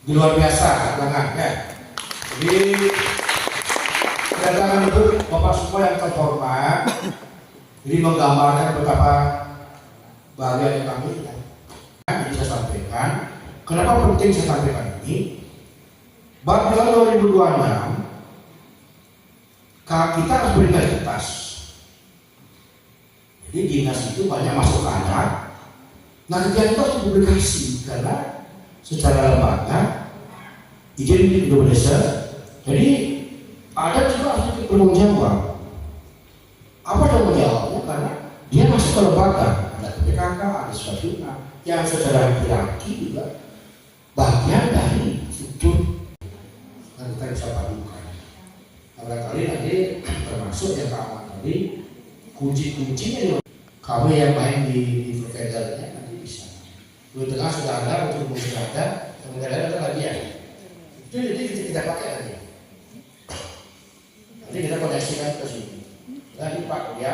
luar biasa tangan ya. Jadi kedatangan itu Bapak semua yang terhormat, jadi menggambarkan betapa bahagianya kami yang bisa sampaikan. Kenapa penting saya sampaikan ini? Pada tahun 2026 kita harus berintegritas. Jadi dinas itu banyak masuk ke anak. Nah, kegiatan itu harus dipublikasi karena secara lembaga izin di Indonesia. Jadi ada juga harus bertanggung jawab. Apa tanggung jawabnya? Karena dia masuk ke lembaga, ada PKK, ada stasiun yang secara hierarki juga bagian dari struktur yang kita bisa padukan. Barangkali nanti termasuk yang keamanan tadi, kunci-kuncinya kami yang main di providernya nanti bisa. Di tengah sudah ada, untuk sudah ada, kemudian ada lagi ya. Itu jadi kita pakai nanti. Nanti kita koneksikan ke sini. Nanti Pak ya.